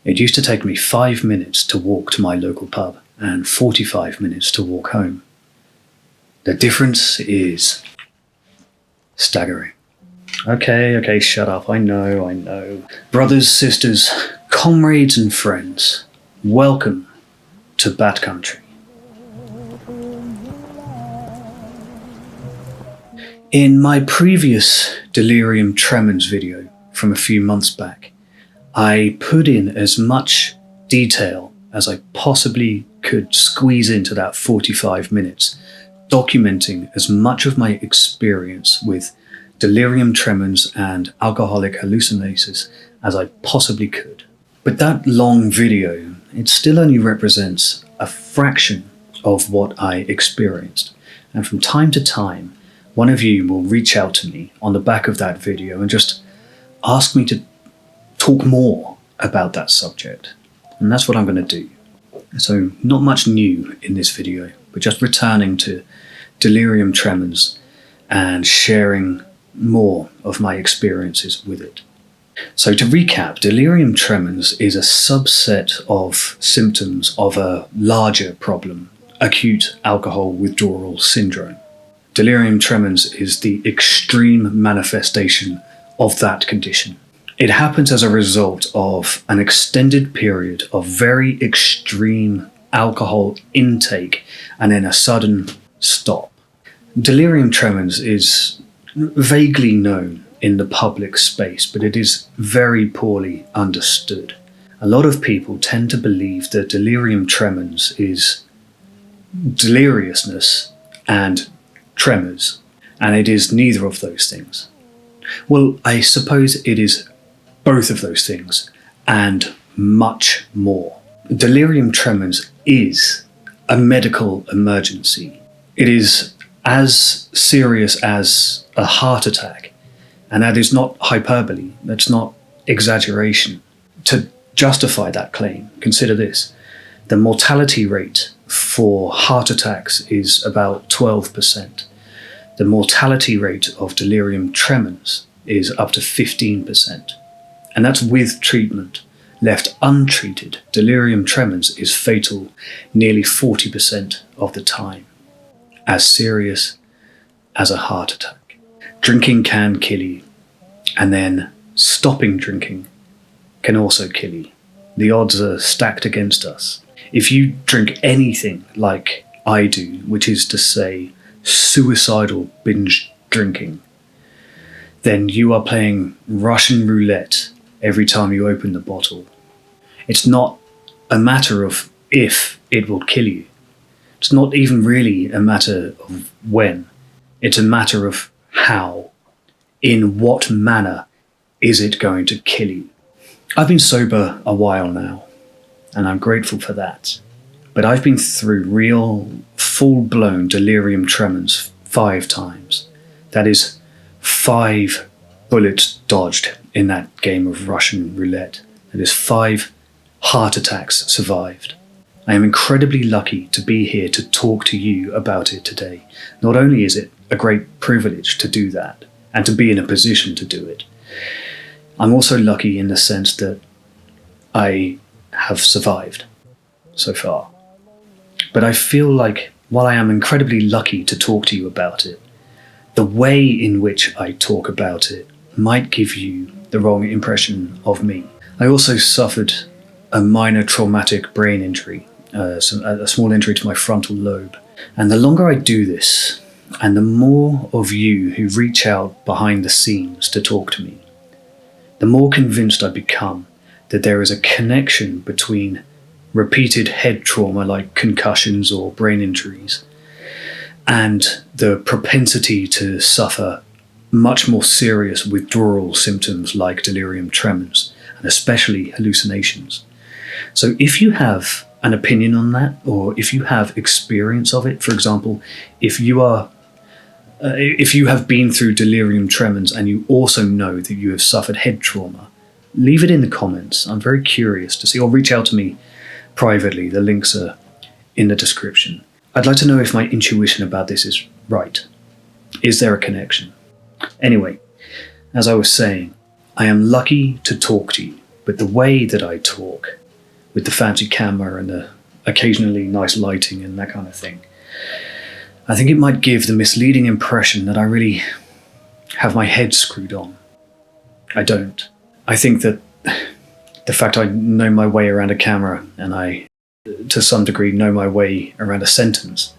It used to take me 5 minutes to walk to my local pub and 45 minutes to walk home. The difference is staggering. Okay, shut up. I know. Brothers, sisters, comrades and friends, welcome to Bad Country. In my previous Delirium Tremens video from a few months back, I put in as much detail as I possibly could squeeze into that 45 minutes, documenting as much of my experience with delirium tremens and alcoholic hallucinations as I possibly could. But that long video, it still only represents a fraction of what I experienced. And from time to time, one of you will reach out to me on the back of that video and just ask me to talk more about that subject. And that's what I'm going to do. So not much new in this video, but just returning to delirium tremens and sharing more of my experiences with it. So to recap, delirium tremens is a subset of symptoms of a larger problem, acute alcohol withdrawal syndrome. Delirium tremens is the extreme manifestation of that condition. It happens as a result of an extended period of very extreme alcohol intake and then a sudden stop. Delirium tremens is vaguely known in the public space, but it is very poorly understood. A lot of people tend to believe that delirium tremens is deliriousness and tremors, and it is neither of those things. Well, I suppose it is both of those things and much more. Delirium tremens is a medical emergency. It is as serious as a heart attack, and that is not hyperbole, that's not exaggeration. To justify that claim, consider this: the mortality rate for heart attacks is about 12%. The mortality rate of delirium tremens is up to 15%, and that's with treatment. Left untreated, delirium tremens is fatal nearly 40% of the time. As serious as a heart attack. Drinking can kill you, and then stopping drinking can also kill you. The odds are stacked against us. If you drink anything like I do, which is to say suicidal binge drinking, then you are playing Russian roulette every time you open the bottle. It's not a matter of if it will kill you. It's not even really a matter of when. It's a matter of how. In what manner is it going to kill you? I've been sober a while now, and I'm grateful for that. But I've been through real, full-blown delirium tremens 5 times. That is 5 bullets dodged in that game of Russian roulette. That is 5 heart attacks survived. I am incredibly lucky to be here to talk to you about it today. Not only is it a great privilege to do that, and to be in a position to do it, I'm also lucky in the sense that I have survived so far. But I feel like while I am incredibly lucky to talk to you about it, the way in which I talk about it might give you the wrong impression of me. I also suffered a minor traumatic brain injury, a small injury to my frontal lobe. And the longer I do this, and the more of you who reach out behind the scenes to talk to me, the more convinced I become that there is a connection between repeated head trauma like concussions or brain injuries and the propensity to suffer much more serious withdrawal symptoms like delirium tremens, and especially hallucinations. So if you have an opinion on that, or if you have experience of it, for example, if you have been through delirium tremens and you also know that you have suffered head trauma, leave it in the comments. I'm very curious to see, or reach out to me privately. The links are in the description. I'd like to know if my intuition about this is right. Is there a connection? Anyway, as I was saying, I am lucky to talk to you. But the way that I talk, with the fancy camera and the occasionally nice lighting and that kind of thing, I think it might give the misleading impression that I really have my head screwed on. I don't. I think that the fact I know my way around a camera and I, to some degree, know my way around a sentence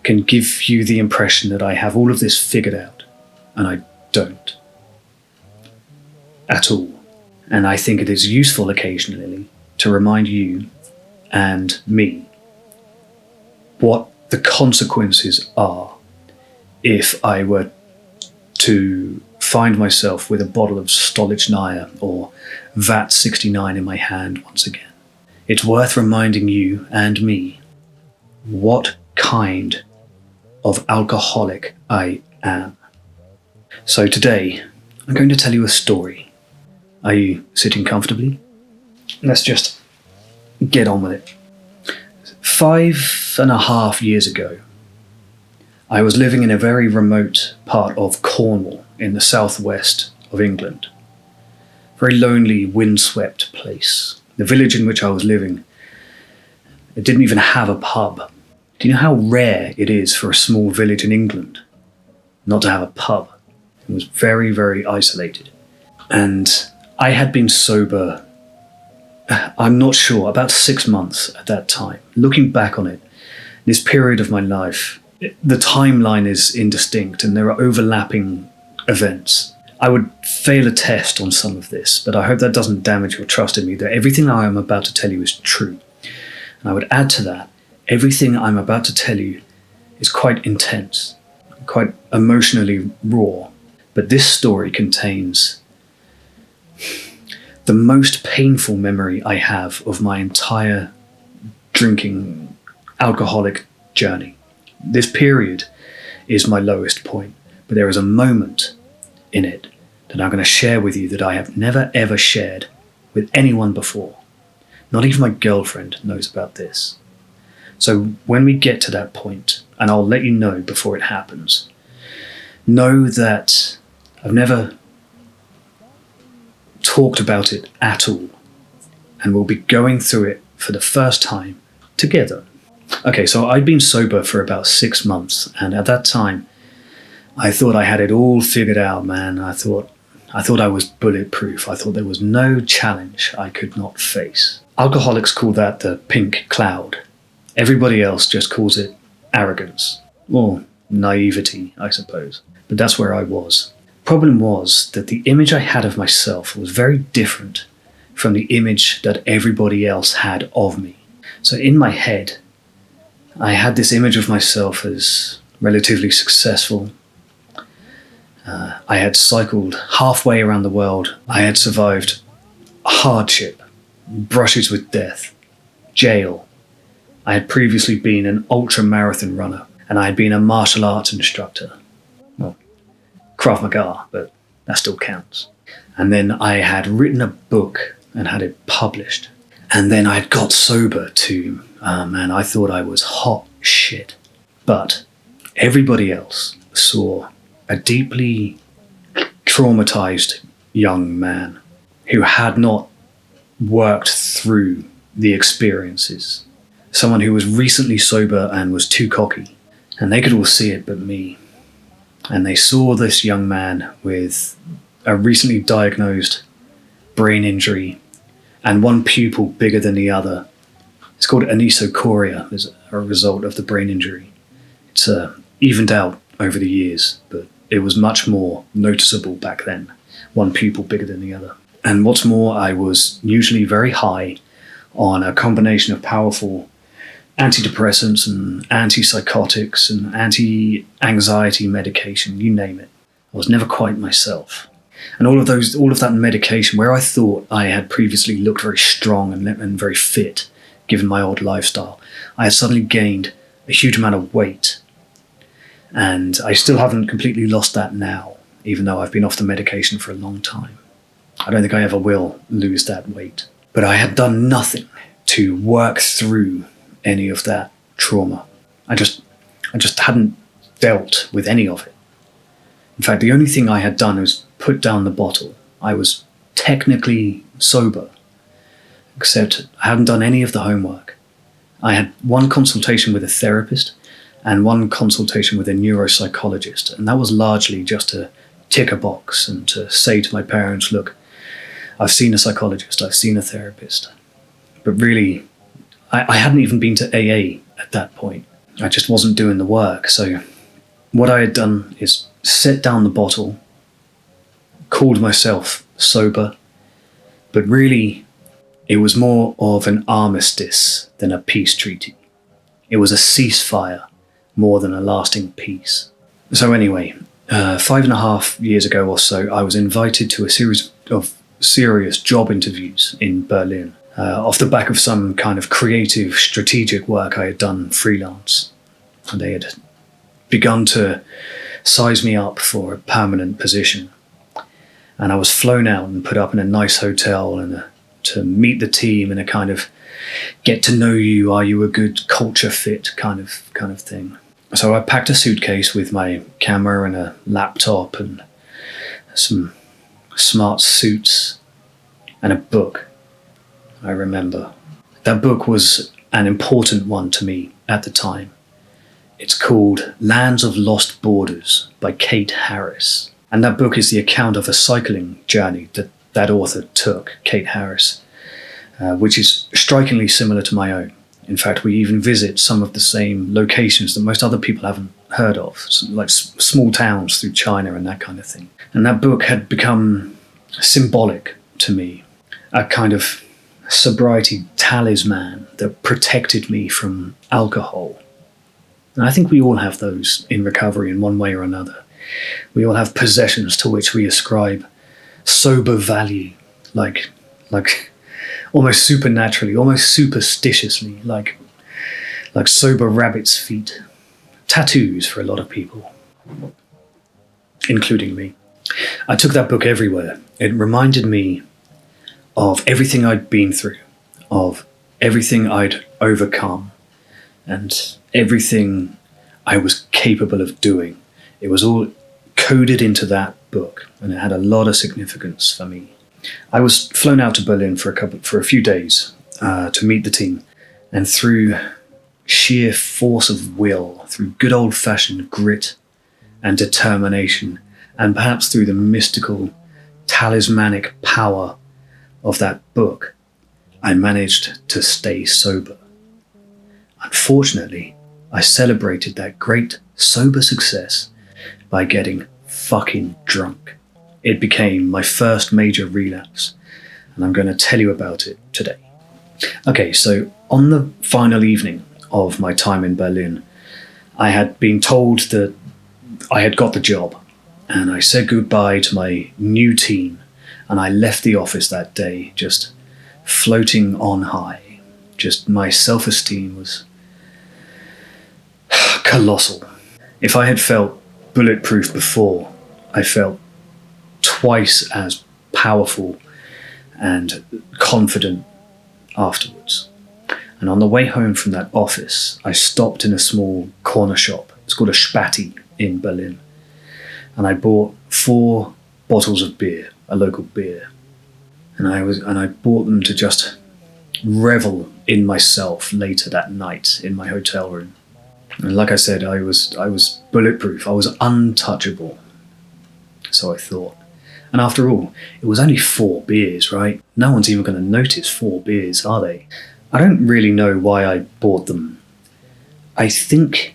can give you the impression that I have all of this figured out, and I don't. At all. And I think it is useful occasionally to remind you and me what the consequences are if I were to find myself with a bottle of Stolichnaya or VAT 69 in my hand once again. It's worth reminding you and me what kind of alcoholic I am. So today, I'm going to tell you a story. Are you sitting comfortably? Let's just get on with it. 5.5 years ago, I was living in a very remote part of Cornwall in the southwest of England. Very lonely, windswept place. The village in which I was living, it didn't even have a pub. Do you know how rare it is for a small village in England not to have a pub? It was very, very isolated. And I had been sober, I'm not sure, about 6 months at that time. Looking back on it, this period of my life, the timeline is indistinct and there are overlapping events. I would fail a test on some of this, but I hope that doesn't damage your trust in me, that everything I am about to tell you is true. And I would add to that, everything I'm about to tell you is quite intense, quite emotionally raw. But this story contains the most painful memory I have of my entire drinking alcoholic journey. This period is my lowest point, but there is a moment in it that I'm going to share with you that I have never ever shared with anyone before. Not even my girlfriend knows about this. So when we get to that point, and I'll let you know before it happens, know that I've never talked about it at all, and we'll be going through it for the first time together. Okay, so I'd been sober for about 6 months, and at that time, I thought I had it all figured out, man. I thought I was bulletproof. I thought there was no challenge I could not face. Alcoholics call that the pink cloud. Everybody else just calls it arrogance, or naivety, I suppose. But that's where I was. Problem was that the image I had of myself was very different from the image that everybody else had of me. So in my head, I had this image of myself as relatively successful. I had cycled halfway around the world. I had survived hardship, brushes with death, jail. I had previously been an ultra-marathon runner, and I had been a martial arts instructor. Well, Krav Maga, but that still counts. And then I had written a book and had it published. And then I got sober too. Man, I thought I was hot shit. But everybody else saw a deeply traumatized young man who had not worked through the experiences. Someone who was recently sober and was too cocky. And they could all see it but me. And they saw this young man with a recently diagnosed brain injury and one pupil bigger than the other. It's called anisocoria as a result of the brain injury. It's evened out over the years, but it was much more noticeable back then. One pupil bigger than the other. And what's more, I was usually very high on a combination of powerful antidepressants and antipsychotics and anti-anxiety medication, you name it. I was never quite myself. And all of that medication, where I thought I had previously looked very strong and very fit, given my old lifestyle, I had suddenly gained a huge amount of weight. And I still haven't completely lost that now, even though I've been off the medication for a long time. I don't think I ever will lose that weight. But I had done nothing to work through any of that trauma. I just hadn't dealt with any of it. In fact, the only thing I had done was put down the bottle. I was technically sober, except I hadn't done any of the homework. I had one consultation with a therapist and one consultation with a neuropsychologist, and that was largely just to tick a box and to say to my parents, look, I've seen a psychologist, I've seen a therapist. But really, I hadn't even been to AA at that point. I just wasn't doing the work. So what I had done is set down the bottle, called myself sober, but really it was more of an armistice than a peace treaty. It was a ceasefire more than a lasting peace. So anyway, 5.5 years ago or so, I was invited to a series of serious job interviews in Berlin, off the back of some kind of creative, strategic work I had done freelance. And they had begun to size me up for a permanent position. And I was flown out and put up in a nice hotel and to meet the team in a kind of get to know you, are you a good culture fit kind of thing. So I packed a suitcase with my camera and a laptop and some smart suits and a book. I remember. That book was an important one to me at the time. It's called Lands of Lost Borders by Kate Harris. And that book is the account of a cycling journey that author took, Kate Harris, which is strikingly similar to my own. In fact, we even visit some of the same locations that most other people haven't heard of, like small towns through China and that kind of thing. And that book had become symbolic to me, a kind of sobriety talisman that protected me from alcohol. And I think we all have those in recovery in one way or another. We all have possessions to which we ascribe sober value, like almost supernaturally, almost superstitiously, like sober rabbit's feet. Tattoos for a lot of people, including me. I took that book everywhere. It reminded me of everything I'd been through, of everything I'd overcome, and everything I was capable of doing. It was all coded into that book, and it had a lot of significance for me. I was flown out to Berlin for a few days to meet the team, and through sheer force of will, through good old-fashioned grit and determination, and perhaps through the mystical, talismanic power of that book, I managed to stay sober. Unfortunately, I celebrated that great sober success by getting fucking drunk. It became my first major relapse, and I'm going to tell you about it today. Okay, so on the final evening of my time in Berlin, I had been told that I had got the job, and I said goodbye to my new team, and I left the office that day just floating on high. Just my self-esteem was colossal. If I had felt bulletproof before, I felt twice as powerful and confident afterwards. And on the way home from that office, I stopped in a small corner shop. It's called a Spatty in Berlin. And I bought 4 bottles of beer, a local beer. And I bought them to just revel in myself later that night in my hotel room. And like I said, I was bulletproof. I was untouchable. So I thought. And after all, it was only 4 beers, right? No one's even going to notice 4 beers, are they? I don't really know why I bought them. I think,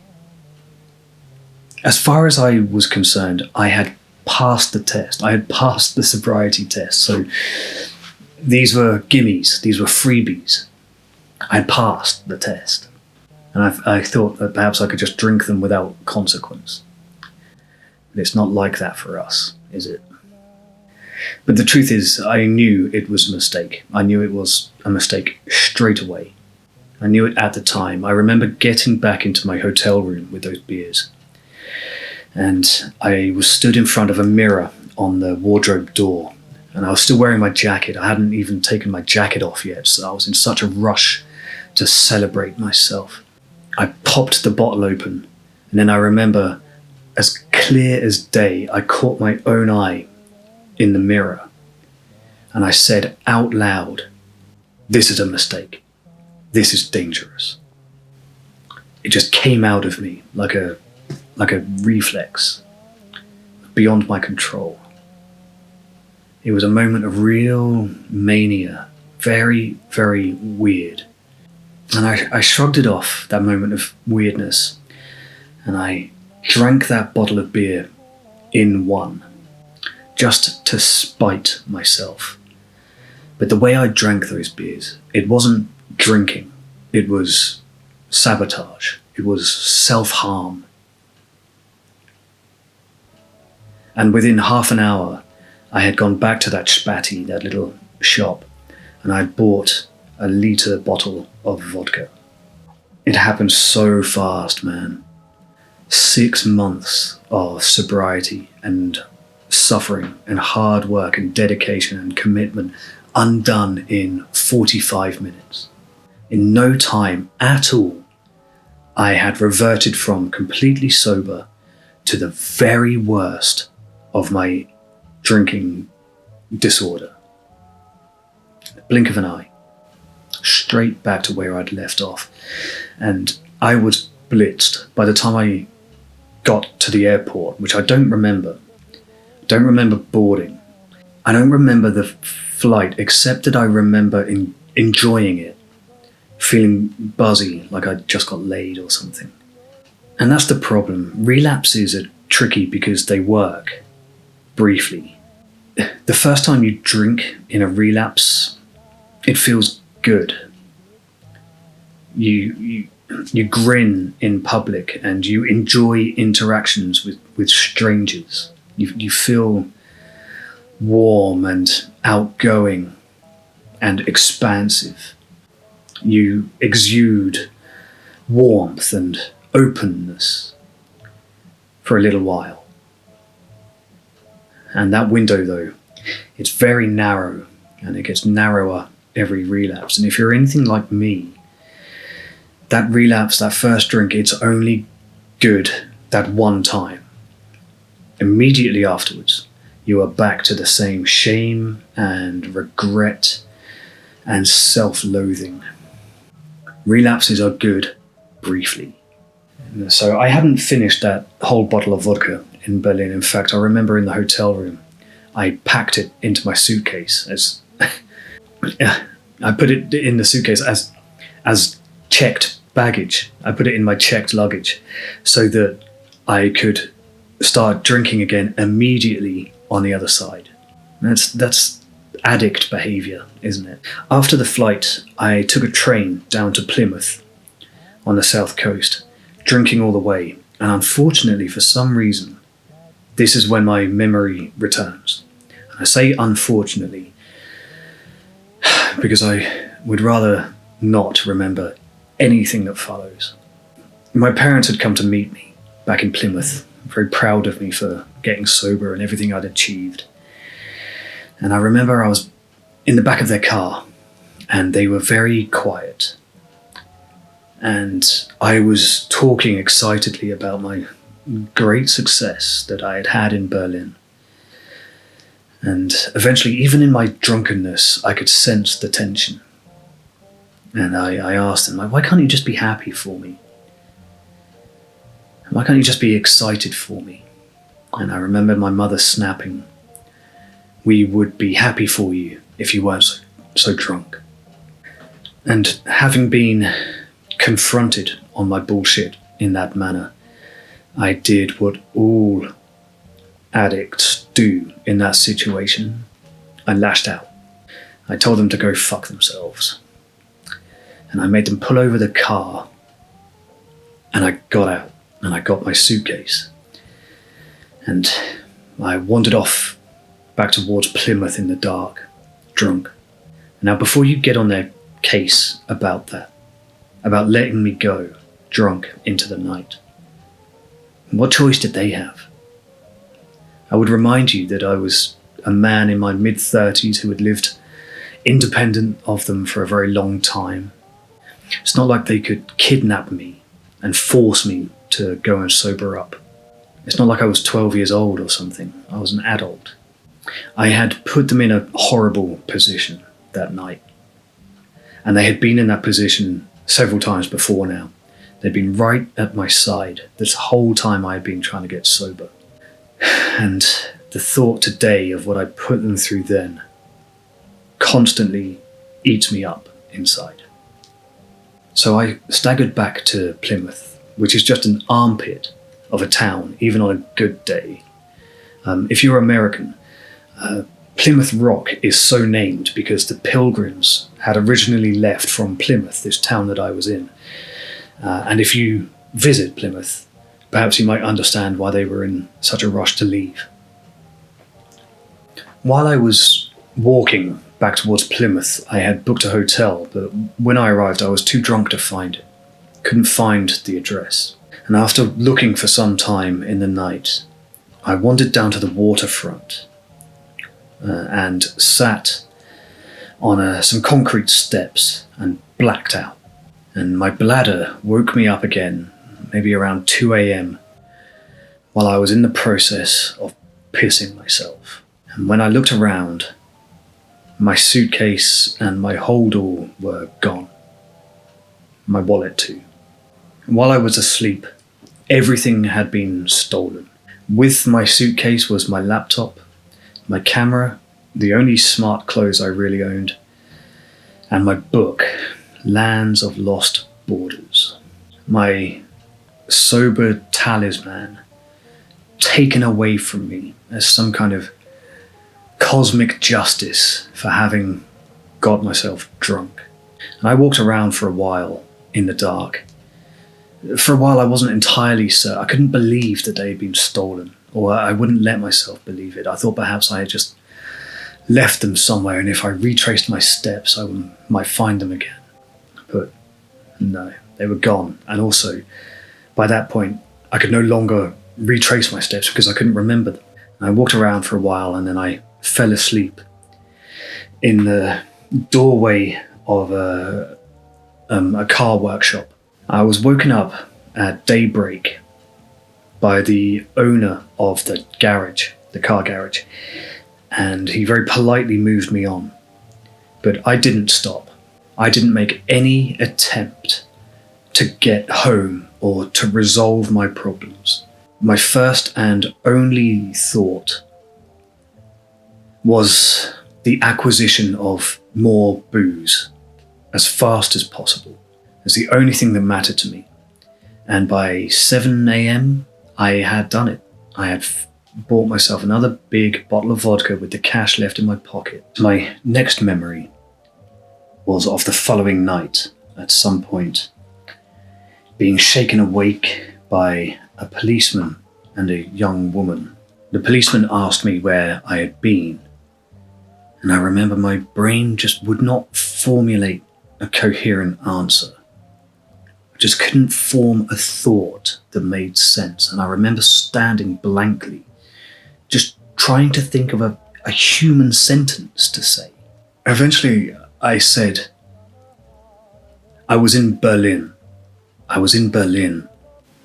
as far as I was concerned, I had passed the test. I had passed the sobriety test. So these were gimmies. These were freebies. I had passed the test. And I thought that perhaps I could just drink them without consequence. But it's not like that for us, is it? But the truth is, I knew it was a mistake. I knew it was a mistake straight away. I knew it at the time. I remember getting back into my hotel room with those beers. And I was stood in front of a mirror on the wardrobe door. And I was still wearing my jacket. I hadn't even taken my jacket off yet, so I was in such a rush to celebrate myself. I popped the bottle open, and then I remember, as clear as day, I caught my own eye in the mirror, and I said out loud, this is a mistake. This is dangerous. It just came out of me like a reflex, beyond my control. It was a moment of real mania, very, very weird. And I shrugged it off, that moment of weirdness, and I drank that bottle of beer in one, just to spite myself. But the way I drank those beers, it wasn't drinking, it was sabotage, it was self-harm. And within half an hour, I had gone back to that spatty, that little shop, and I bought a litre bottle of vodka. It happened so fast, man. 6 months of sobriety and suffering and hard work and dedication and commitment undone in 45 minutes. In no time at all, I had reverted from completely sober to the very worst of my drinking disorder. Blink of an eye, straight back to where I'd left off. And I was blitzed by the time I got to the airport, which I don't remember. Don't remember boarding. I don't remember the flight, except that I remember enjoying it, feeling buzzy, like I'd just got laid or something. And that's the problem. Relapses are tricky because they work briefly. The first time you drink in a relapse, it feels good. You grin in public and you enjoy interactions with strangers. You feel warm and outgoing and expansive. You exude warmth and openness for a little while. And that window, though, it's very narrow, and it gets narrower every relapse. And if you're anything like me, that relapse, that first drink, it's only good that one time. Immediately afterwards, you are back to the same shame and regret and self-loathing. Relapses are good briefly. So I hadn't finished that whole bottle of vodka in Berlin. In fact, I remember in the hotel room, I packed it into my suitcase as I put it in the suitcase as checked baggage. I put it in my checked luggage so that I could start drinking again immediately on the other side. That's addict behavior, isn't it? After the flight, I took a train down to Plymouth on the south coast, drinking all the way. And unfortunately, for some reason, this is when my memory returns. And I say unfortunately because I would rather not remember anything that follows. My parents had come to meet me back in Plymouth, very proud of me for getting sober and everything I'd achieved. And I remember I was in the back of their car and they were very quiet. And I was talking excitedly about my great success that I had had in Berlin. And eventually, even in my drunkenness, I could sense the tension. And I asked them, like, why can't you just be happy for me? Why can't you just be excited for me? And I remember my mother snapping, we would be happy for you if you weren't so drunk. And having been confronted on my bullshit in that manner, I did what all addicts do in that situation. I lashed out. I told them to go fuck themselves. And I made them pull over the car. And I got out and I got my suitcase. And I wandered off back towards Plymouth in the dark, drunk. Now, before you get on their case about that, about letting me go drunk into the night, what choice did they have? I would remind you that I was a man in my mid-30s who had lived independent of them for a very long time. It's not like they could kidnap me and force me to go and sober up. It's not like I was 12 years old or something. I was an adult. I had put them in a horrible position that night. And they had been in that position several times before now. They'd been right at my side this whole time I had been trying to get sober. And the thought today of what I put them through then constantly eats me up inside. So I staggered back to Plymouth, which is just an armpit of a town, even on a good day. If you're American, Plymouth Rock is so named because the Pilgrims had originally left from Plymouth, this town that I was in. And if you visit Plymouth, perhaps you might understand why they were in such a rush to leave. While I was walking back towards Plymouth, I had booked a hotel, but when I arrived I was too drunk to find it. Couldn't find the address. And after looking for some time in the night, I wandered down to the waterfront and sat on some concrete steps and blacked out. And my bladder woke me up again, maybe around 2 a.m, while I was in the process of pissing myself. And when I looked around, my suitcase and my holdall were gone. My wallet too. And while I was asleep, everything had been stolen. With my suitcase was my laptop, my camera, the only smart clothes I really owned, and my book, Lands of Lost Borders. My sober talisman taken away from me as some kind of cosmic justice for having got myself drunk. And I walked around for a while in the dark. For a while I wasn't entirely certain. I couldn't believe that they had been stolen, or I wouldn't let myself believe it. I thought perhaps I had just left them somewhere, and if I retraced my steps I might find them again. But no, they were gone. And also, by that point, I could no longer retrace my steps because I couldn't remember them. And I walked around for a while and then I fell asleep in the doorway of a car workshop. I was woken up at daybreak by the owner of the garage, the car garage, and he very politely moved me on. But I didn't stop. I didn't make any attempt to get home or to resolve my problems. My first and only thought was the acquisition of more booze as fast as possible. It's the only thing that mattered to me. And by 7 a.m, I had done it. I had bought myself another big bottle of vodka with the cash left in my pocket. My next memory was of the following night, at some point, being shaken awake by a policeman and a young woman. The policeman asked me where I had been, and I remember my brain just would not formulate a coherent answer. I just couldn't form a thought that made sense, and I remember standing blankly, just trying to think of a human sentence to say. Eventually, I said, I was in Berlin. I was in Berlin.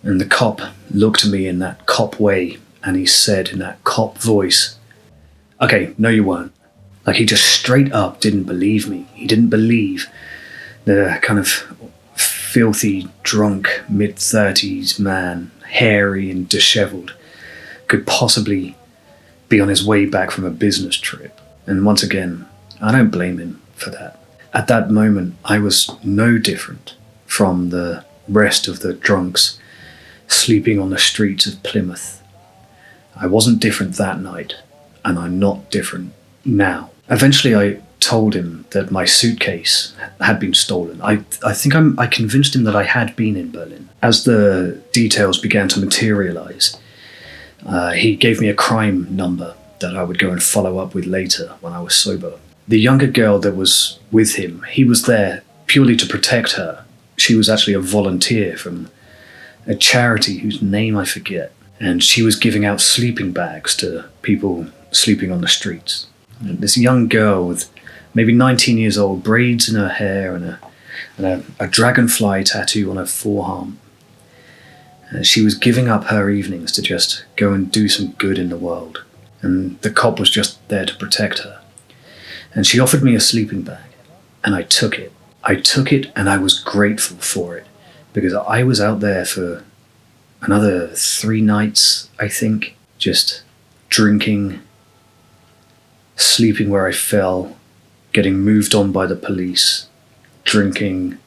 And the cop looked at me in that cop way, and he said in that cop voice, okay, no you weren't. Like, he just straight up didn't believe me. He didn't believe the kind of filthy, drunk, mid-30s man, hairy and dishevelled, could possibly be on his way back from a business trip. And once again, I don't blame him for that. At that moment, I was no different from the rest of the drunks sleeping on the streets of Plymouth. I wasn't different that night, and I'm not different now. Eventually, I told him that my suitcase had been stolen. I think I convinced him that I had been in Berlin. As the details began to materialize, he gave me a crime number that I would go and follow up with later when I was sober. The younger girl that was with him, he was there purely to protect her. She was actually a volunteer from a charity whose name I forget, and she was giving out sleeping bags to people sleeping on the streets. And this young girl with maybe 19 years old, braids in her hair and a dragonfly tattoo on her forearm. She was giving up her evenings to just go and do some good in the world, and the cop was just there to protect her. And she offered me a sleeping bag, and I took it. I took it and I was grateful for it, because I was out there for another 3 nights, I think, just drinking, sleeping where I fell, getting moved on by the police, drinking,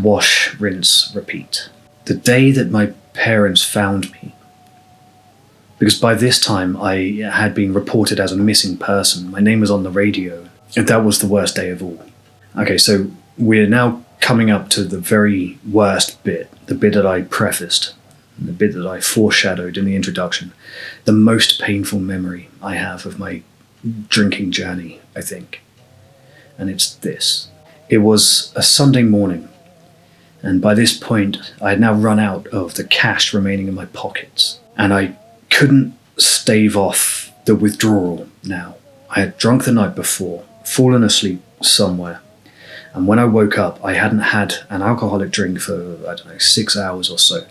wash, rinse, repeat. The day that my parents found me, because by this time I had been reported as a missing person, my name was on the radio, and that was the worst day of all. Okay, so we're now coming up to the very worst bit, the bit that I prefaced, the bit that I foreshadowed in the introduction, the most painful memory I have of my drinking journey, I think. And it's this. It was a Sunday morning, and by this point I had now run out of the cash remaining in my pockets, and I couldn't stave off the withdrawal now. I had drunk the night before, fallen asleep somewhere, and when I woke up, I hadn't had an alcoholic drink for, 6 hours or so,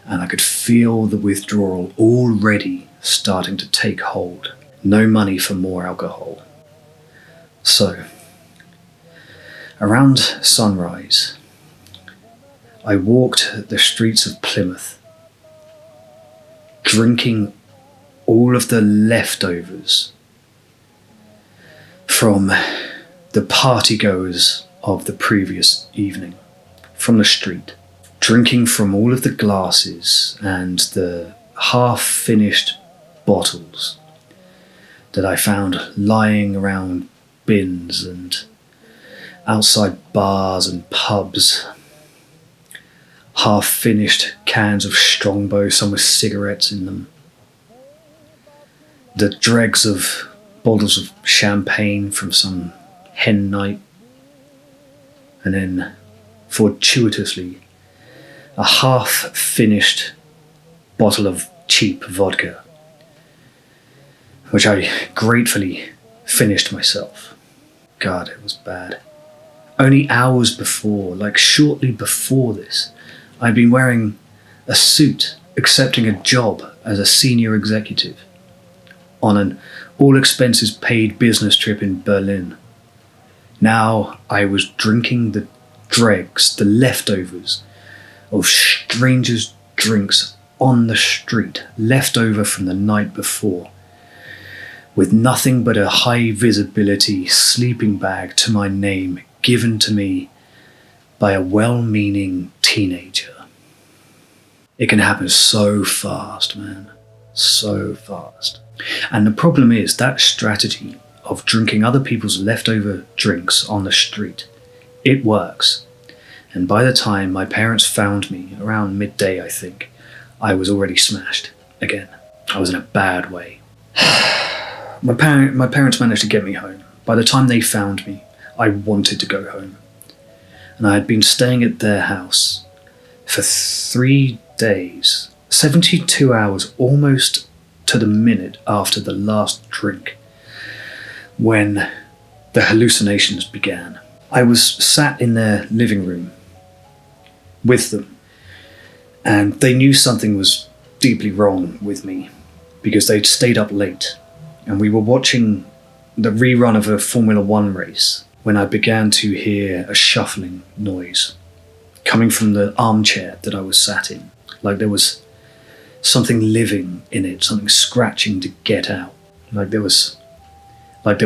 and I could feel the withdrawal already starting to take hold. No money for more alcohol. So, around sunrise, I walked the streets of Plymouth, drinking all of the leftovers from the partygoers of the previous evening, from the street, drinking from all of the glasses and the half-finished bottles that I found lying around bins and outside bars and pubs, half-finished cans of Strongbow, some with cigarettes in them, the dregs of bottles of champagne from some hen night, and then, fortuitously, a half-finished bottle of cheap vodka, which I gratefully finished myself. God, it was bad. Only hours before, like shortly before this, I'd been wearing a suit, accepting a job as a senior executive on an all-expenses-paid business trip in Berlin. Now I was drinking the dregs, the leftovers of strangers' drinks on the street, left over from the night before, with nothing but a high-visibility sleeping bag to my name given to me by a well-meaning teenager. It can happen so fast, man. So fast. And the problem is that strategy of drinking other people's leftover drinks on the street, it works. And by the time my parents found me, around midday I think, I was already smashed again. I was in a bad way. My parents managed to get me home. By the time they found me, I wanted to go home. And I had been staying at their house for 3 days, 72 hours, almost to the minute after the last drink, when the hallucinations began. I was sat in their living room with them, and they knew something was deeply wrong with me because they'd stayed up late, and we were watching the rerun of a Formula One race when I began to hear a shuffling noise coming from the armchair that I was sat in, like there was something living in it, something scratching to get out, like there was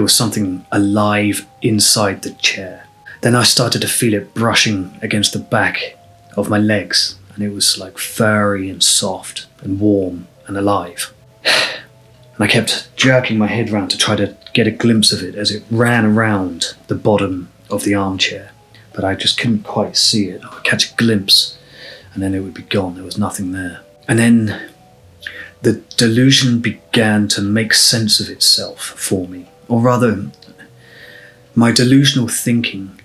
something alive inside the chair. Then I started to feel it brushing against the back of my legs, and it was like furry and soft and warm and alive. And I kept jerking my head round to try to get a glimpse of it as it ran around the bottom of the armchair, but I just couldn't quite see it. I would catch a glimpse, and then it would be gone. There was nothing there. And then the delusion began to make sense of itself for me. Or rather, my delusional thinking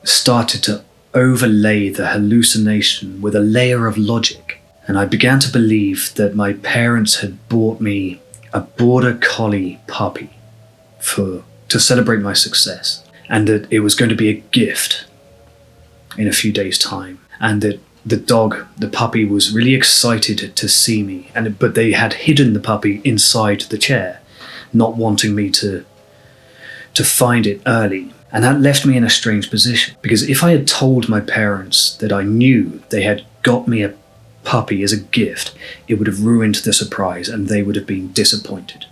started to overlay the hallucination with a layer of logic, and I began to believe that my parents had bought me a border collie puppy to celebrate my success, and that it was going to be a gift in a few days' time, and that the puppy was really excited to see me, but they had hidden the puppy inside the chair, not wanting me to find it early. And that left me in a strange position, because if I had told my parents that I knew they had got me a puppy as a gift, it would have ruined the surprise and they would have been disappointed.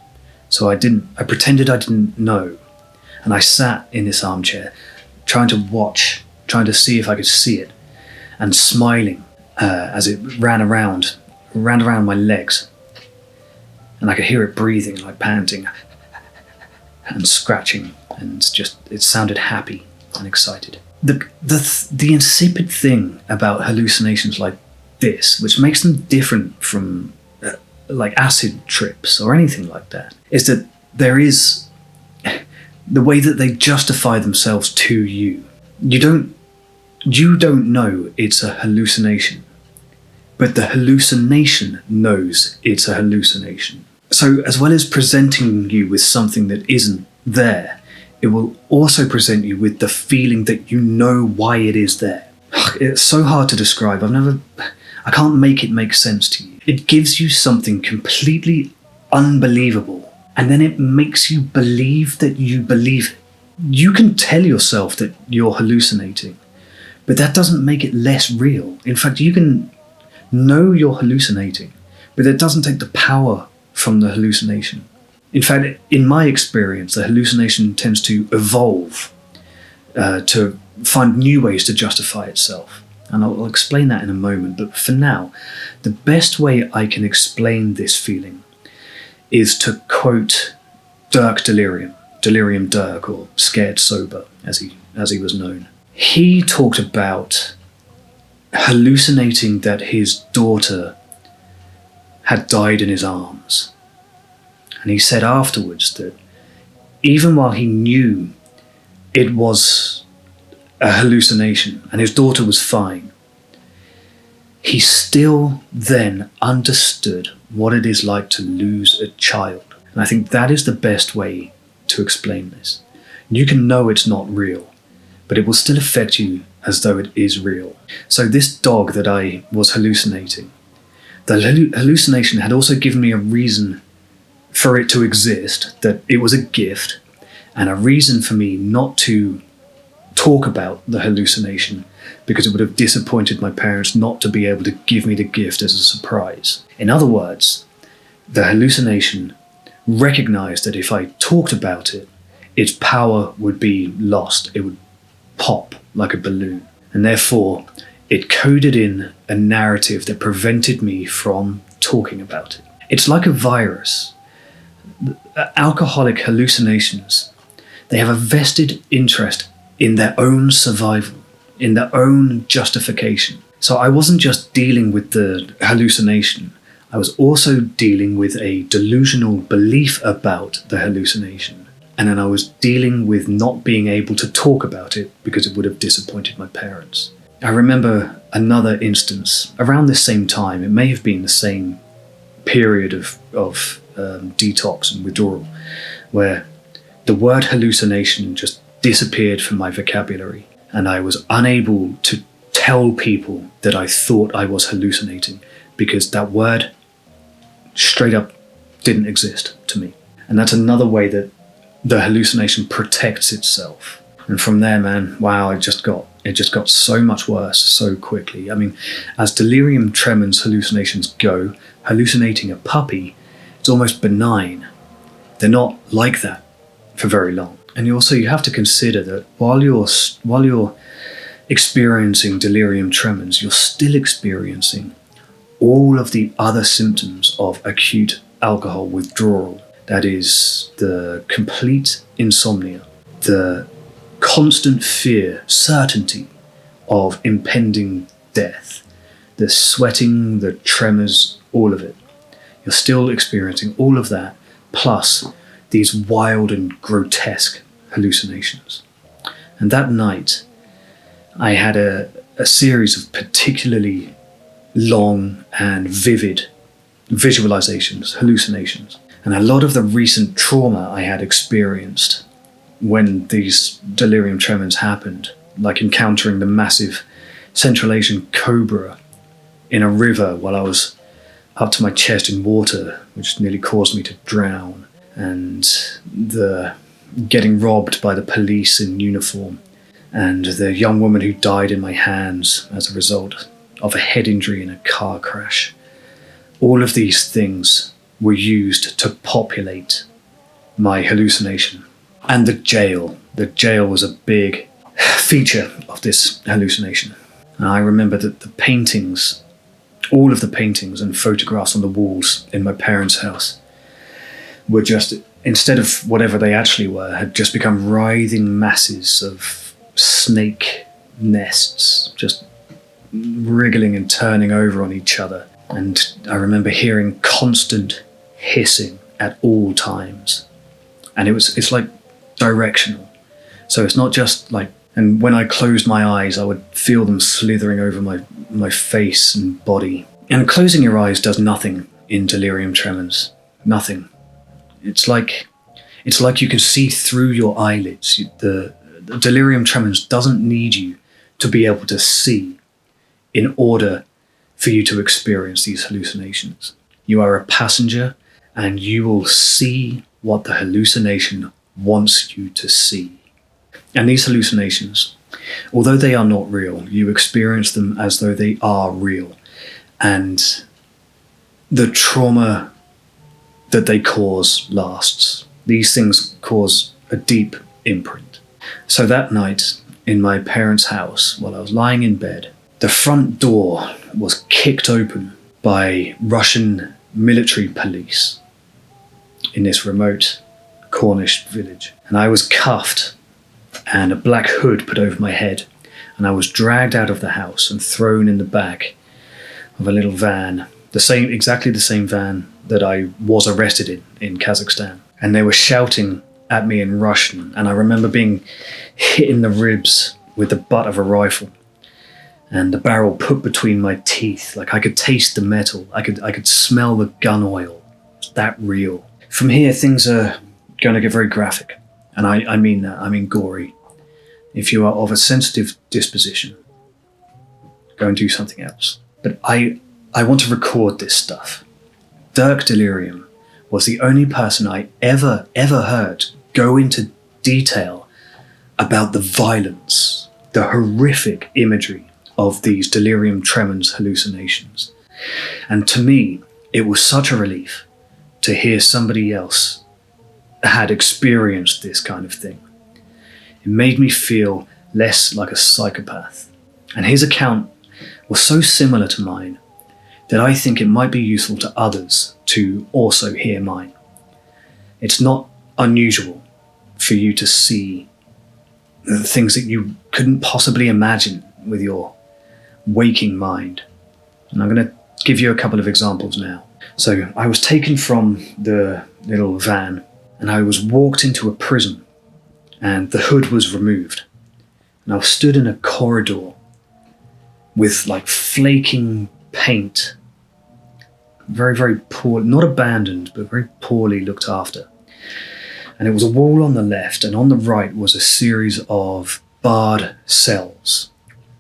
So I pretended I didn't know. And I sat in this armchair, trying to watch, trying to see if I could see it, and smiling as it ran around my legs. And I could hear it breathing, like panting and scratching, and it sounded happy and excited. The insipid thing about hallucinations like this, which makes them different from like acid trips or anything like that, is that there is the way that they justify themselves to you. You don't know it's a hallucination, but the hallucination knows it's a hallucination. So as well as presenting you with something that isn't there, it will also present you with the feeling that you know why it is there. It's so hard to describe. I can't make it make sense to you. It gives you something completely unbelievable, and then it makes you believe that you believe it. You can tell yourself that you're hallucinating, but that doesn't make it less real. In fact, you can know you're hallucinating, but it doesn't take the power from the hallucination. In fact, in my experience, the hallucination tends to evolve to find new ways to justify itself. And I'll explain that in a moment. But for now, the best way I can explain this feeling is to quote Dirk Delirium Dirk, or Scared Sober, as he was known. He talked about hallucinating that his daughter had died in his arms. And he said afterwards that even while he knew it was a hallucination and his daughter was fine, he still then understood what it is like to lose a child. And I think that is the best way to explain this. You can know it's not real, but it will still affect you as though it is real. So this dog that I was hallucinating, the hallucination had also given me a reason for it to exist, that it was a gift, and a reason for me not to talk about the hallucination, because it would have disappointed my parents not to be able to give me the gift as a surprise. In other words, the hallucination recognized that if I talked about it, its power would be lost. It would pop like a balloon. And therefore, it coded in a narrative that prevented me from talking about it. It's like a virus. Alcoholic hallucinations, they have a vested interest in their own survival, in their own justification. So I wasn't just dealing with the hallucination, I was also dealing with a delusional belief about the hallucination. And then I was dealing with not being able to talk about it because it would have disappointed my parents. I remember another instance around this same time. It may have been the same period of detox and withdrawal, where the word hallucination just disappeared from my vocabulary, and I was unable to tell people that I thought I was hallucinating because that word straight up didn't exist to me. And that's another way that the hallucination protects itself. And from there, man, wow, it just got so much worse so quickly. I mean, as delirium tremens hallucinations go, hallucinating a puppy, it's almost benign. They're not like that for very long. And you have to consider that while you're experiencing delirium tremens, you're still experiencing all of the other symptoms of acute alcohol withdrawal. That is the complete insomnia, the constant fear, certainty of impending death, the sweating, the tremors, all of it. You're still experiencing all of that, plus these wild and grotesque hallucinations. And that night, I had a series of particularly long and vivid visualizations, hallucinations. And a lot of the recent trauma I had experienced when these delirium tremens happened, like encountering the massive Central Asian cobra in a river while I was up to my chest in water, which nearly caused me to drown, and the getting robbed by the police in uniform, and the young woman who died in my hands as a result of a head injury in a car crash. All of these things were used to populate my hallucination. And the jail. The jail was a big feature of this hallucination. And I remember that the paintings, all of the paintings and photographs on the walls in my parents' house were just, instead of whatever they actually were, had just become writhing masses of snake nests, just wriggling and turning over on each other. And I remember hearing constant hissing at all times. And it's like directional. So it's not just like, and when I closed my eyes, I would feel them slithering over my face and body. And closing your eyes does nothing in delirium tremens. Nothing. It's like you can see through your eyelids. The delirium tremens doesn't need you to be able to see in order for you to experience these hallucinations. You are a passenger, and you will see what the hallucination wants you to see. And these hallucinations, although they are not real, you experience them as though they are real. And the trauma that they cause lasts. These things cause a deep imprint. So that night in my parents' house, while I was lying in bed, the front door was kicked open by Russian military police in this remote Cornish village. And I was cuffed and a black hood put over my head, and I was dragged out of the house and thrown in the back of a little van, exactly the same van that I was arrested in Kazakhstan. And they were shouting at me in Russian, and I remember being hit in the ribs with the butt of a rifle and the barrel put between my teeth. Like I could taste the metal, I could smell the gun oil. It's that real. From here, things are going to get very graphic, and I mean that. I mean gory. If you are of a sensitive disposition, go and do something else. But I want to record this stuff. Dirk Delirium was the only person I ever heard go into detail about the violence, the horrific imagery of these delirium tremens hallucinations. And to me, it was such a relief to hear somebody else had experienced this kind of thing. It made me feel less like a psychopath. And his account was so similar to mine that I think it might be useful to others to also hear mine. It's not unusual for you to see the things that you couldn't possibly imagine with your waking mind. And I'm going to give you a couple of examples now. So I was taken from the little van and I was walked into a prison, and the hood was removed. And I was stood in a corridor with like flaking paint, very, very poor, not abandoned, but very poorly looked after. And it was a wall on the left, and on the right was a series of barred cells,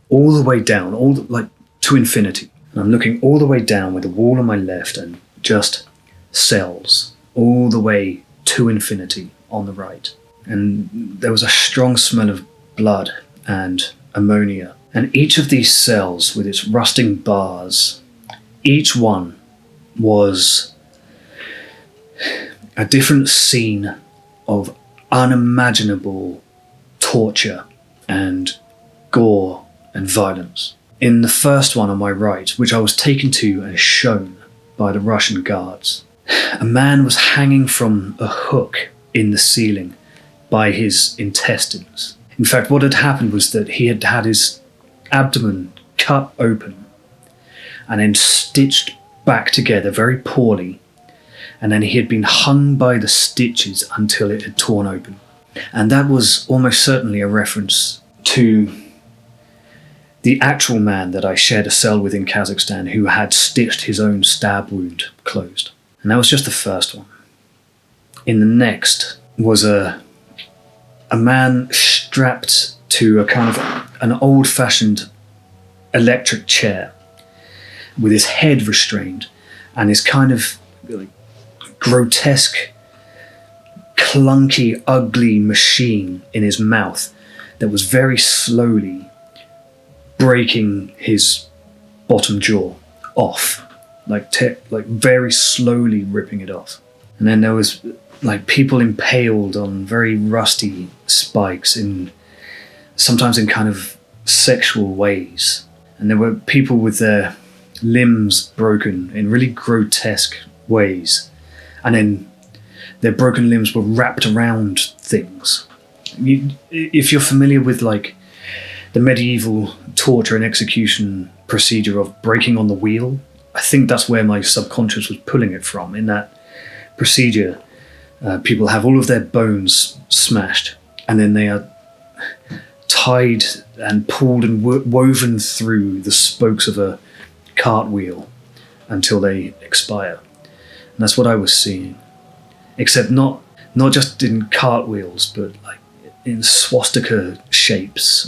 all the way down, like to infinity. And I'm looking all the way down with a wall on my left and just cells all the way to infinity on the right. And there was a strong smell of blood and ammonia. And each of these cells with its rusting bars, each one was a different scene of unimaginable torture and gore and violence. In the first one on my right, which I was taken to and shown by the Russian guards, a man was hanging from a hook in the ceiling by his intestines. In fact, what had happened was that he had had his abdomen cut open and then stitched back together very poorly, and then he had been hung by the stitches until it had torn open. And that was almost certainly a reference to the actual man that I shared a cell with in Kazakhstan, who had stitched his own stab wound closed. And that was just the first one. In the next was a man strapped to a kind of an old-fashioned electric chair with his head restrained and his kind of like grotesque clunky, ugly machine in his mouth that was very slowly breaking his bottom jaw off, like very slowly ripping it off. And then there was like people impaled on very rusty spikes, sometimes in kind of sexual ways. And there were people with their limbs broken in really grotesque ways. And then their broken limbs were wrapped around things. If you're familiar with like the medieval torture and execution procedure of breaking on the wheel, I think that's where my subconscious was pulling it from. In that procedure, people have all of their bones smashed, and then they are tied and pulled and woven through the spokes of a cartwheel until they expire. And that's what I was seeing, except not just in cartwheels, but like in swastika shapes,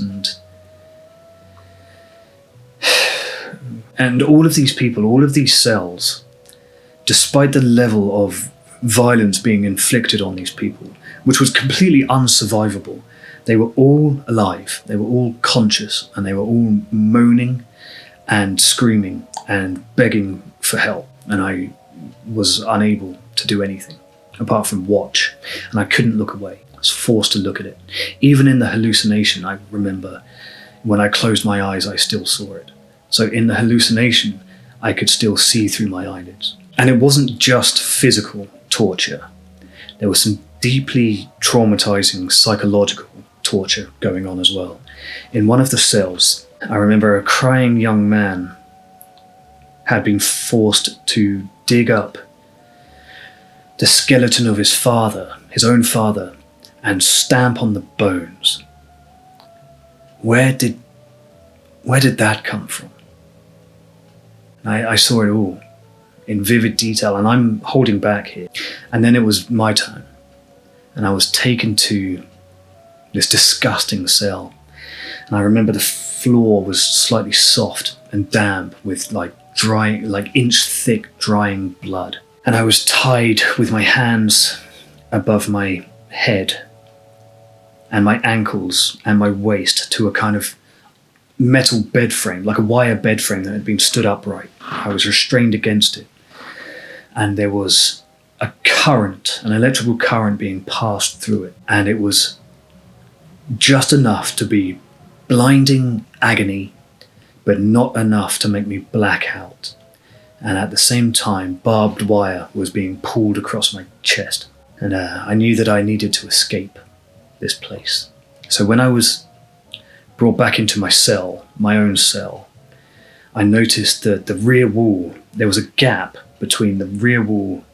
and all of these people, all of these cells, despite the level of violence being inflicted on these people, which was completely unsurvivable, they were all alive, they were all conscious, and they were all moaning and screaming and begging for help. And I was unable to do anything apart from watch, and I couldn't look away. I was forced to look at it. Even in the hallucination, I remember when I closed my eyes, I still saw it. So in the hallucination, I could still see through my eyelids. And it wasn't just physical torture. There was some deeply traumatizing psychological torture going on as well. In one of the cells, I remember a crying young man had been forced to dig up the skeleton of his father, his own father, and stamp on the bones. Where did that come from? I saw it all in vivid detail, and I'm holding back here. And then it was my turn, and I was taken to this disgusting cell. And I remember the floor was slightly soft and damp with like drying, like inch-thick drying blood. And I was tied with my hands above my head and my ankles and my waist to a kind of metal bed frame, like a wire bed frame that had been stood upright. I was restrained against it. And there was a current, an electrical current being passed through it. And it was just enough to be blinding agony, but not enough to make me black out. And at the same time, barbed wire was being pulled across my chest. And I knew that I needed to escape this place. So when I was brought back into my cell, my own cell, I noticed that the rear wall, there was a gap between the rear wall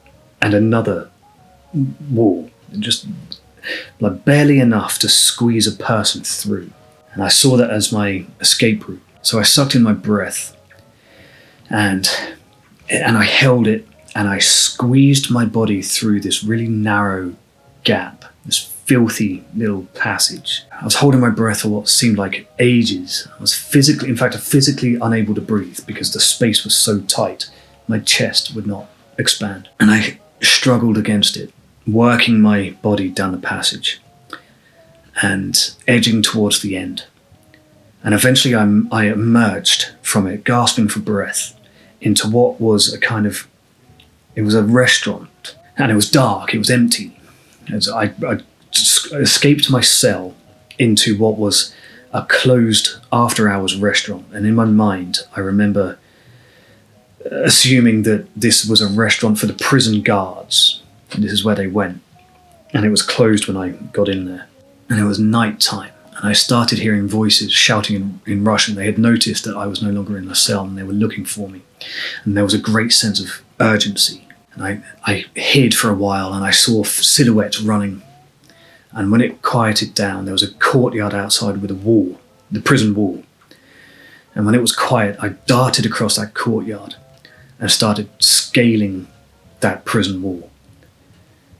and another wall, just like barely enough to squeeze a person through. And I saw that as my escape route. So I sucked in my breath and I held it, and I squeezed my body through this really narrow gap, this filthy little passage. I was holding my breath for what seemed like ages. I was physically unable to breathe because the space was so tight. My chest would not expand. And I struggled against it, working my body down the passage and edging towards the end. And eventually I emerged from it, gasping for breath, into what was it was a restaurant, and it was dark, it was empty. As I escaped my cell into what was a closed after-hours restaurant, and in my mind I remember assuming that this was a restaurant for the prison guards, and this is where they went, and it was closed when I got in there. And it was night time, and I started hearing voices shouting in Russian. They had noticed that I was no longer in the cell, and they were looking for me, and there was a great sense of urgency. And I hid for a while, and I saw silhouettes running. And when it quieted down, there was a courtyard outside with a wall, the prison wall. And when it was quiet, I darted across that courtyard and started scaling that prison wall.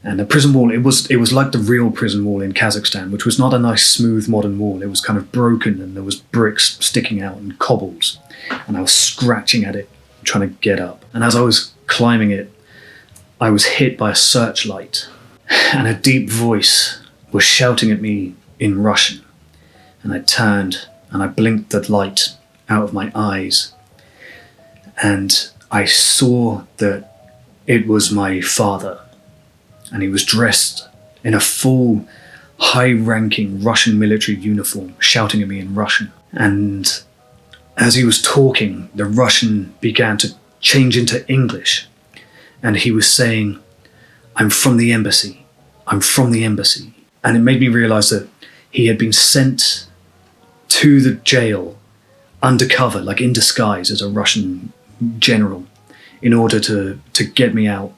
And the prison wall, it was like the real prison wall in Kazakhstan, which was not a nice, smooth, modern wall. It was kind of broken, and there was bricks sticking out and cobbles. And I was scratching at it, trying to get up. And as I was climbing it, I was hit by a searchlight. and a deep voice was shouting at me in Russian. And I turned and I blinked the light out of my eyes, and I saw that it was my father, and he was dressed in a full, high-ranking Russian military uniform, shouting at me in Russian. And as he was talking, the Russian began to change into English, and he was saying, "I'm from the embassy. I'm from the embassy." And it made me realize that he had been sent to the jail undercover, like in disguise as a Russian general, in order to get me out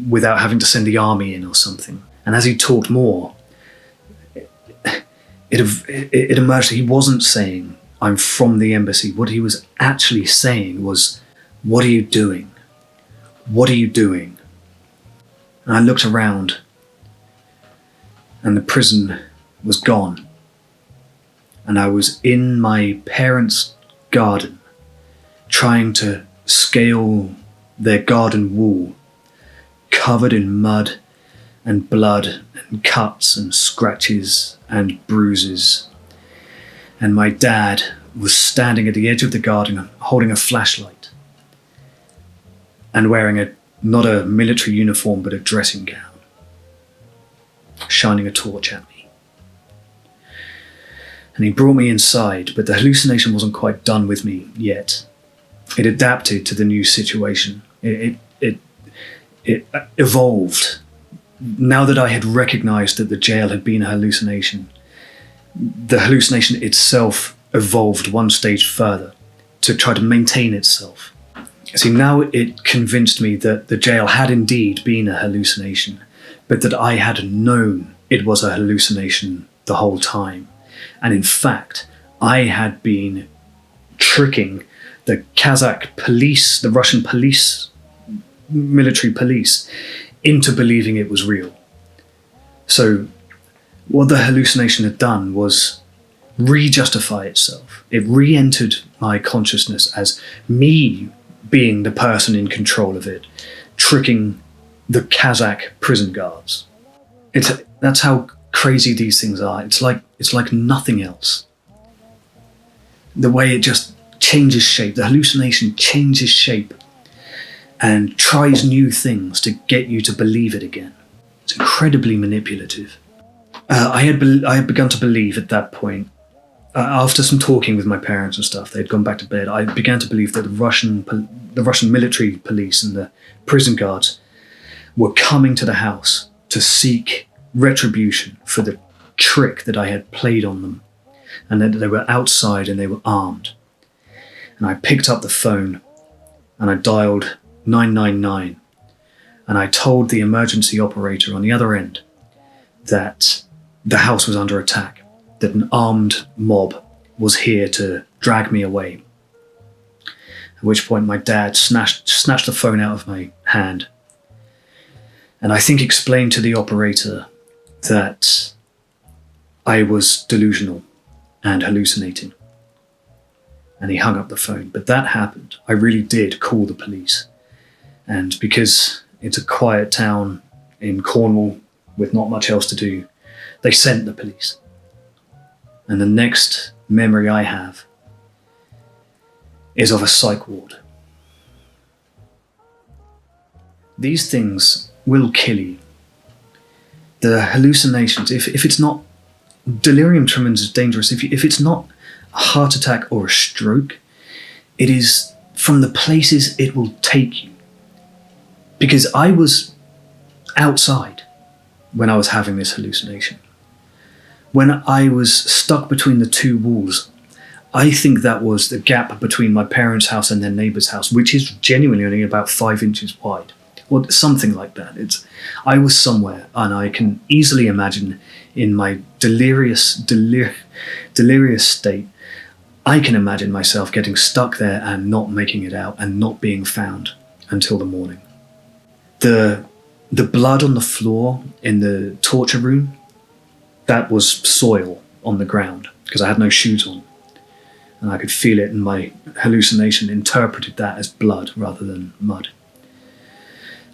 without having to send the army in or something. And as he talked more, it emerged that he wasn't saying, "I'm from the embassy." What he was actually saying was, "What are you doing? What are you doing?" And I looked around, and the prison was gone. And I was in my parents' garden, trying to scale their garden wall, covered in mud and blood and cuts and scratches and bruises. And my dad was standing at the edge of the garden holding a flashlight and wearing not a military uniform but a dressing gown, shining a torch at me. And he brought me inside, but the hallucination wasn't quite done with me yet. It adapted to the new situation. It evolved. Now that I had recognized that the jail had been a hallucination, the hallucination itself evolved one stage further to try to maintain itself. See, now it convinced me that the jail had indeed been a hallucination, but that I had known it was a hallucination the whole time. And in fact, I had been tricking the Kazakh police, the Russian police, military police, into believing it was real. So what the hallucination had done was re-justify itself. It re-entered my consciousness as me being the person in control of it, tricking the Kazakh prison guards. That's how crazy these things are. It's like nothing else. The way it just changes shape, the hallucination changes shape and tries new things to get you to believe it again. It's incredibly manipulative. I had begun to believe at that point, after some talking with my parents and stuff, they'd gone back to bed. I began to believe that the Russian military police and the prison guards were coming to the house to seek retribution for the trick that I had played on them, and that they were outside and they were armed. And I picked up the phone and I dialed 999, and I told the emergency operator on the other end that the house was under attack, that an armed mob was here to drag me away. At which point my dad snatched the phone out of my hand, and I think explained to the operator that I was delusional and hallucinating. And he hung up the phone. But that happened. I really did call the police. And because it's a quiet town in Cornwall with not much else to do, they sent the police. And the next memory I have is of a psych ward. These things will kill you. The hallucinations, if it's not, delirium tremens is dangerous. If it's not a heart attack or a stroke, it is from the places it will take you. Because I was outside when I was having this hallucination. When I was stuck between the two walls, I think that was the gap between my parents' house and their neighbour's house, which is genuinely only about 5 inches wide, or something like that. I was somewhere, and I can easily imagine in my delirious state, I can imagine myself getting stuck there and not making it out and not being found until the morning. The blood on the floor in the torture room, that was soil on the ground because I had no shoes on, and I could feel it, and my hallucination interpreted that as blood rather than mud.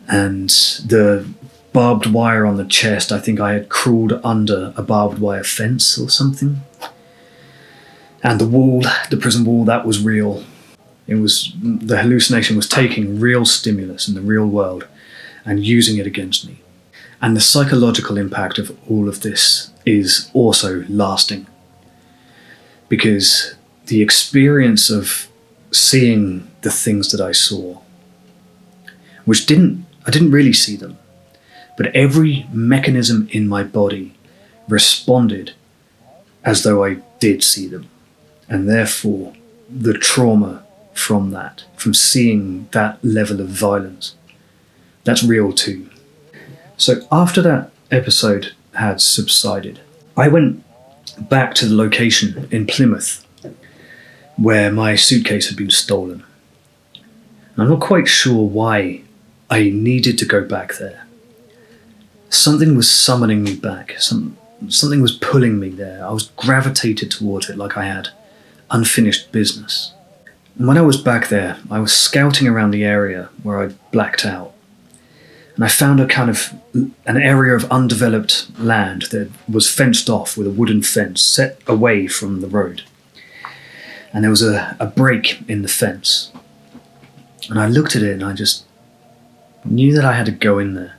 And the barbed wire on the chest. I think I had crawled under a barbed wire fence or something. And the wall, the prison wall, that was real. The hallucination was taking real stimulus in the real world and using it against me. And the psychological impact of all of this is also lasting. Because the experience of seeing the things that I saw, which I didn't really see them, but every mechanism in my body responded as though I did see them. And therefore, the trauma from that, from seeing that level of violence, that's real too. So after that episode had subsided, I went back to the location in Plymouth where my suitcase had been stolen. I'm not quite sure why I needed to go back there. Something was summoning me back. Something was pulling me there. I was gravitated towards it like I had unfinished business. And when I was back there, I was scouting around the area where I'd blacked out. And I found an area of undeveloped land that was fenced off with a wooden fence set away from the road. And there was a break in the fence. And I looked at it and I just knew that I had to go in there.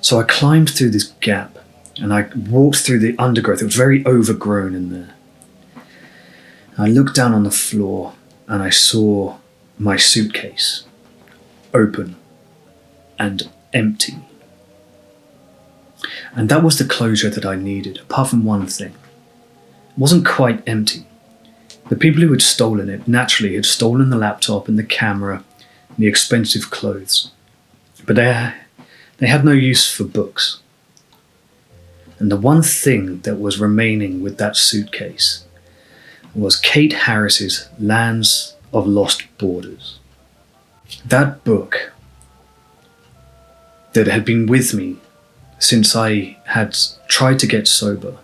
So I climbed through this gap and I walked through the undergrowth. It was very overgrown in there. I looked down on the floor and I saw my suitcase open and empty. And that was the closure that I needed, apart from one thing. It wasn't quite empty. The people who had stolen it naturally had stolen the laptop and the camera and the expensive clothes. But they had no use for books. And the one thing that was remaining with that suitcase was Kate Harris's Lands of Lost Borders. That book that had been with me since I had tried to get sober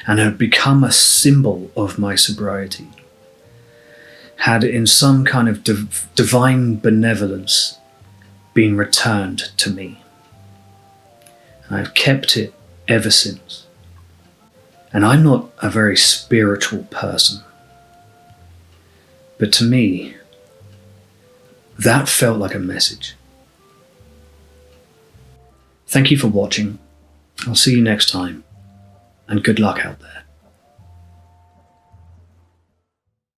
and had become a symbol of my sobriety, had in some kind of divine benevolence been returned to me. And I've kept it ever since. And I'm not a very spiritual person, but to me, that felt like a message. Thank you for watching. I'll see you next time, and good luck out there.